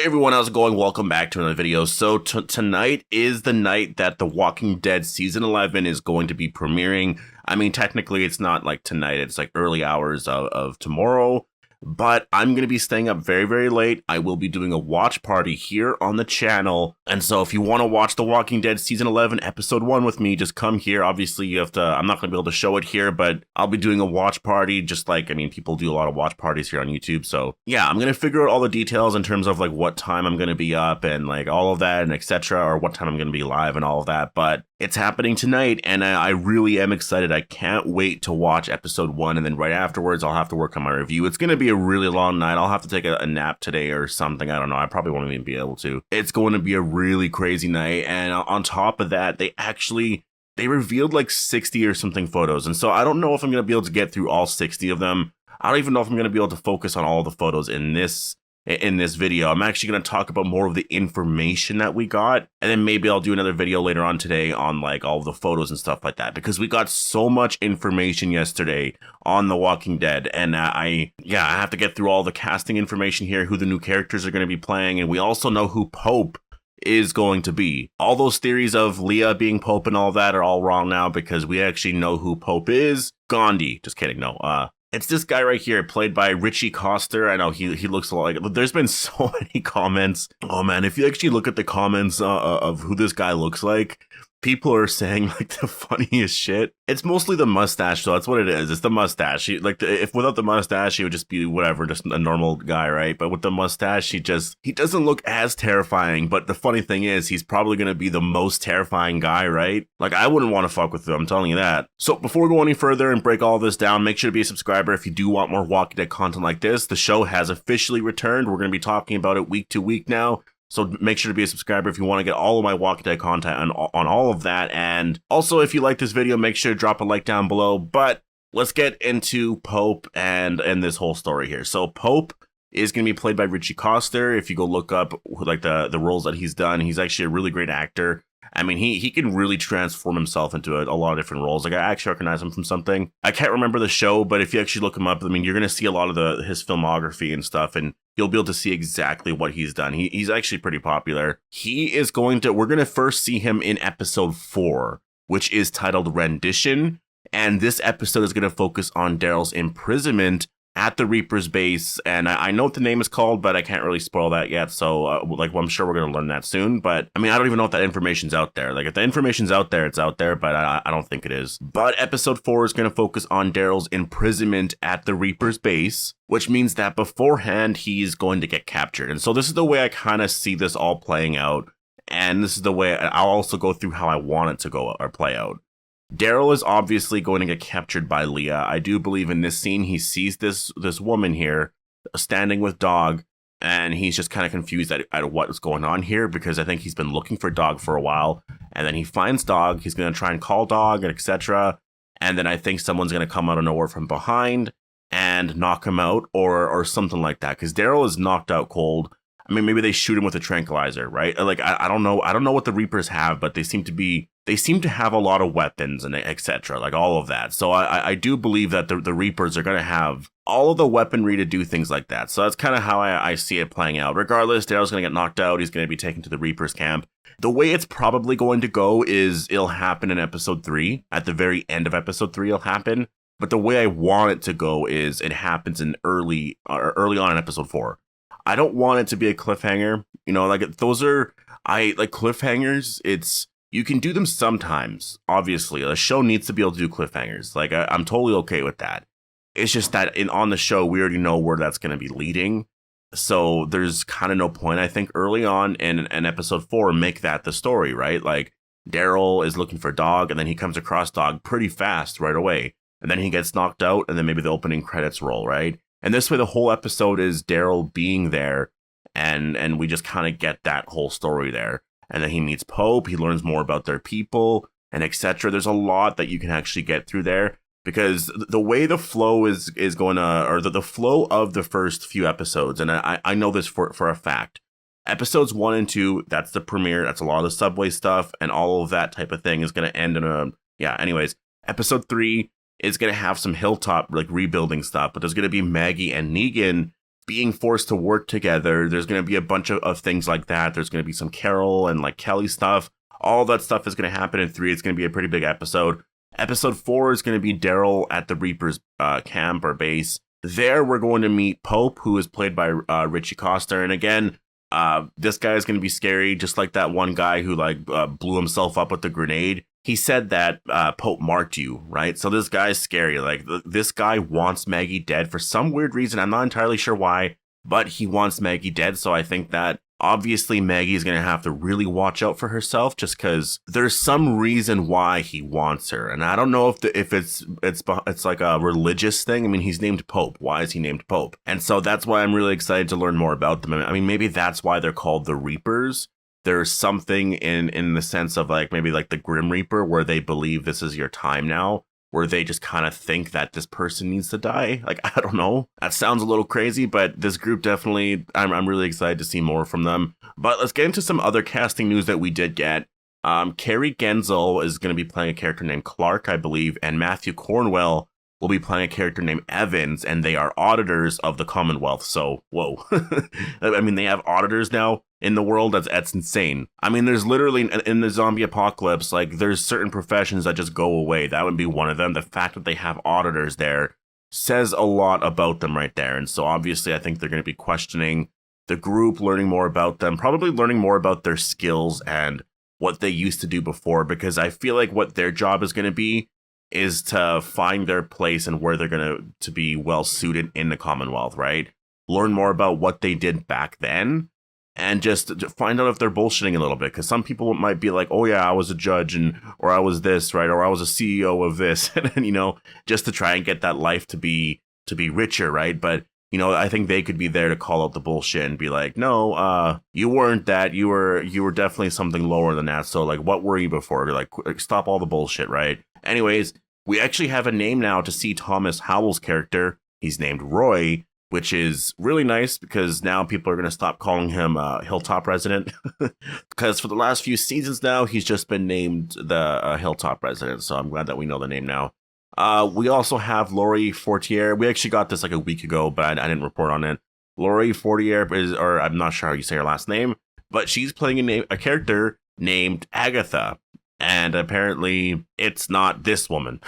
Hey everyone, how's it going? Welcome back to another video. So tonight is the night that The Walking Dead Season 11 is going to be premiering. I mean, technically it's not like tonight, it's like early hours of tomorrow. But I'm going to be staying up very, very late. I will be doing a watch party here on the channel. And so if you want to watch The Walking Dead Season 11 Episode 1 with me, just come here. Obviously, you have to, I'm not going to be able to show it here, but I'll be doing a watch party just like, I mean, people do a lot of watch parties here on YouTube. So yeah, I'm going to figure out all the details in terms of like what time I'm going to be up and like all of that and etc. or what time I'm going to be live and all of that. But it's happening tonight and I really am excited. I can't wait to watch Episode 1 and then right afterwards I'll have to work on my review. It's going to be a really long night. I'll have to take a nap today or something. I don't know. I probably won't even be able to. It's going to be a really crazy night. And on top of that, they revealed like 60 or something photos. And so I don't know if I'm going to be able to get through all 60 of them. I don't even know if I'm going to be able to focus on all the photos in this video. I'm actually going to talk about more of the information that we got, and then maybe I'll do another video later on today on like all of the photos and stuff like that, because we got so much information yesterday on The Walking Dead, and I have to get through all the casting information here, who the new characters are going to be playing, and we also know who Pope is going to be. All those theories of Leah being Pope and all that are all wrong now, because we actually know who Pope is. Gandhi. Just kidding. No, it's this guy right here, played by Richie Coster. I know he looks a lot like... There's been so many comments. Oh man, if you actually look at the comments of who this guy looks like, people are saying like the funniest shit. It's mostly the mustache, though. That's what it is. It's the mustache. If without the mustache, he would just be whatever, just a normal guy, right? But with the mustache, he doesn't look as terrifying. But the funny thing is, he's probably going to be the most terrifying guy, right? Like, I wouldn't want to fuck with him, I'm telling you that. So before we go any further and break all this down, make sure to be a subscriber if you do want more Walking Dead content like this. The show has officially returned. We're going to be talking about it week to week now. So make sure to be a subscriber if you want to get all of my Walking Dead content on all of that. And also, if you like this video, make sure to drop a like down below. But let's get into Pope and this whole story here. So Pope is going to be played by Richie Coster. If you go look up like the roles that he's done, he's actually a really great actor. I mean, he can really transform himself into a lot of different roles. Like, I actually recognize him from something. I can't remember the show, but if you actually look him up, I mean, you're going to see a lot of his filmography and stuff, and you'll be able to see exactly what he's done. He's actually pretty popular. We're going to first see him in episode 4, which is titled Rendition. And this episode is going to focus on Daryl's imprisonment at the Reaper's base, and I know what the name is called, but I can't really spoil that yet, so I'm sure we're going to learn that soon. But I mean, I don't even know if that information's out there. Like, if the information's out there, it's out there, but I don't think it is. But episode 4 is going to focus on Daryl's imprisonment at the Reaper's base, which means that beforehand he's going to get captured. And so this is the way I kind of see this all playing out, and this is the way I'll also go through how I want it to go or play out. Daryl is obviously going to get captured by Leah. I do believe in this scene, he sees this woman here standing with Dog, and he's just kind of confused at what is going on here, because I think he's been looking for Dog for a while, and then he finds Dog. He's going to try and call Dog, and etc. And then I think someone's going to come out of nowhere from behind and knock him out or something like that, because Daryl is knocked out cold. I mean, maybe they shoot him with a tranquilizer, right? Like, I don't know. I don't know what the Reapers have, but they seem to have a lot of weapons and etc. Like all of that. So I do believe that the Reapers are going to have all of the weaponry to do things like that. So that's kind of how I see it playing out. Regardless, Daryl's going to get knocked out. He's going to be taken to the Reapers camp. The way it's probably going to go is it'll happen in episode 3. At the very end of episode 3, it'll happen. But the way I want it to go is it happens in early on in episode 4. I don't want it to be a cliffhanger. You know, like cliffhangers. You can do them sometimes. Obviously, a show needs to be able to do cliffhangers. Like, I'm totally okay with that. It's just that on the show, we already know where that's going to be leading. So there's kind of no point, I think, early on in episode 4, make that the story, right? Like, Daryl is looking for Dog, and then he comes across Dog pretty fast right away. And then he gets knocked out, and then maybe the opening credits roll, right? And this way, the whole episode is Daryl being there, and we just kind of get that whole story there. And then he meets Pope, he learns more about their people, and etc. There's a lot that you can actually get through there, because the way the flow is going to, or the flow of the first few episodes, and I know this for a fact. Episodes 1 and 2, that's the premiere, that's a lot of the subway stuff, and all of that type of thing is going to end in anyways. Episode 3 is going to have some hilltop, like, rebuilding stuff, but there's going to be Maggie and Negan being forced to work together. There's going to be a bunch of things like that. There's going to be some Carol and like Kelly stuff. All that stuff is going to happen in 3. It's going to be a pretty big episode. Episode 4 is going to be Daryl at the Reaper's camp or base. There, we're going to meet Pope, who is played by Richie Coster. And again, this guy is going to be scary, just like that one guy who blew himself up with the grenade. He said that Pope marked you, right? So this guy's scary. Like, this guy wants Maggie dead for some weird reason. I'm not entirely sure why, but he wants Maggie dead. So I think that obviously Maggie is going to have to really watch out for herself, just because there's some reason why he wants her. And I don't know if it's like a religious thing. I mean, he's named Pope. Why is he named Pope? And so that's why I'm really excited to learn more about them. I mean, maybe that's why they're called the Reapers. There's something in the sense of like maybe like the Grim Reaper, where they believe this is your time now, where they just kind of think that this person needs to die. Like, I don't know. That sounds a little crazy, but this group definitely, I'm really excited to see more from them. But let's get into some other casting news that we did get. Carrie Genzel is going to be playing a character named Clark, I believe, and Matthew Cornwell will be playing a character named Evans, and they are auditors of the Commonwealth. So, whoa. I mean, they have auditors now in the world. That's insane. I mean, there's literally, in the zombie apocalypse, like, there's certain professions that just go away. That would be one of them. The fact that they have auditors there says a lot about them right there. And so, obviously, I think they're going to be questioning the group, learning more about them, probably learning more about their skills and what they used to do before, because I feel like what their job is going to be is to find their place and where they're going to be well suited in the Commonwealth, right? Learn more about what they did back then and just to find out if they're bullshitting a little bit. Because some people might be like, oh yeah, I was a judge or I was this, right? Or I was a CEO of this, and just to try and get that life to be richer, right? But I think they could be there to call out the bullshit and be like, no, you weren't that. You were definitely something lower than that. So like, what were you before? Like, stop all the bullshit, right? Anyways, we actually have a name now to see Thomas Howell's character. He's named Roy, which is really nice because now people are going to stop calling him Hilltop Resident. Because for the last few seasons now, he's just been named the Hilltop Resident. So I'm glad that we know the name now. We also have Laurie Fortier. We actually got this like a week ago, but I didn't report on it. Laurie Fortier or I'm not sure how you say her last name, but she's playing a character named Agatha. And apparently it's not this woman.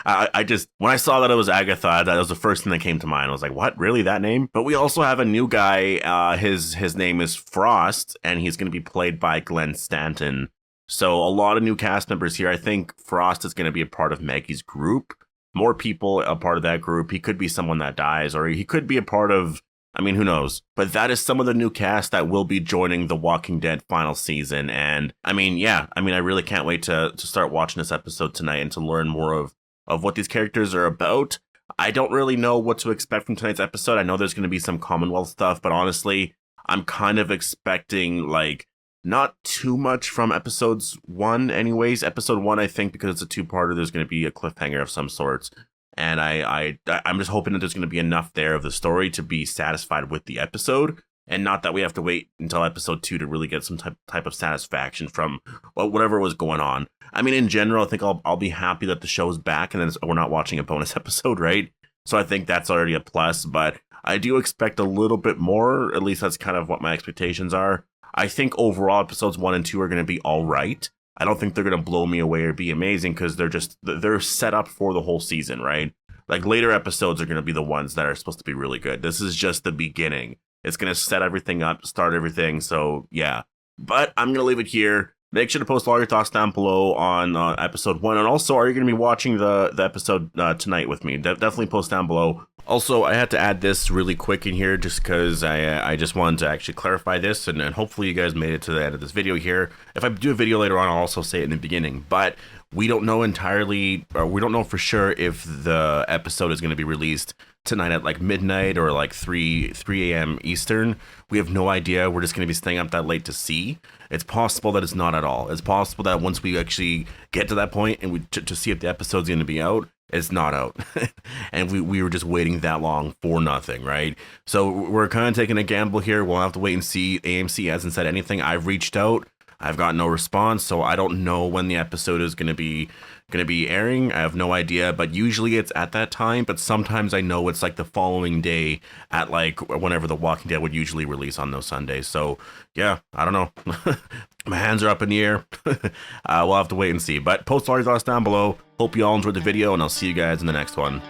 I just, when I saw that it was Agatha, that was the first thing that came to mind. I was like, what? Really? That name? But we also have a new guy. His name is Frost, and he's going to be played by Glenn Stanton. So a lot of new cast members here. I think Frost is going to be a part of Maggie's group. More people a part of that group. He could be someone that dies, or he could be a part of, I mean, who knows? But that is some of the new cast that will be joining The Walking Dead final season. And I mean, yeah, I really can't wait to start watching this episode tonight and to learn more of what these characters are about. I don't really know what to expect from tonight's episode. I know there's going to be some Commonwealth stuff, but honestly, I'm kind of expecting like not too much from episodes 1 anyways. Episode 1, I think, because it's a 2-parter, there's going to be a cliffhanger of some sorts. And I'm just hoping that there's going to be enough there of the story to be satisfied with the episode, and not that we have to wait until episode 2 to really get some type of satisfaction from whatever was going on. I mean, in general, I think I'll be happy that the show's back and then we're not watching a bonus episode, right? So I think that's already a plus, but I do expect a little bit more. At least that's kind of what my expectations are. I think overall episodes 1 and 2 are going to be all right. I don't think they're going to blow me away or be amazing because they're set up for the whole season, right? Like later episodes are going to be the ones that are supposed to be really good. This is just the beginning. It's going to set everything up, start everything. So yeah, but I'm going to leave it here. Make sure to post all your thoughts down below on episode 1. And also, are you going to be watching the episode tonight with me? Definitely post down below. Also, I had to add this really quick in here just because I just wanted to actually clarify this, and hopefully you guys made it to the end of this video here. If I do a video later on, I'll also say it in the beginning, but we don't know entirely, or we don't know for sure if the episode is going to be released tonight at like midnight or like 3 a.m. Eastern. We have no idea. We're just going to be staying up that late to see. It's possible that it's not at all. It's possible that once we actually get to that point and to see if the episode's going to be out, it's not out. And we were just waiting that long for nothing, right? So we're kind of taking a gamble here. We'll have to wait and see. AMC hasn't said anything. I've reached out. I've got no response, so I don't know when the episode is going to be going to be airing. I have no idea, but usually it's at that time, but sometimes I know it's like the following day at like whenever The Walking Dead would usually release on those Sundays. So yeah, I don't know. My hands are up in the air. We'll have to wait and see, but post all your thoughts down below. Hope you all enjoyed the video, and I'll see you guys in the next one.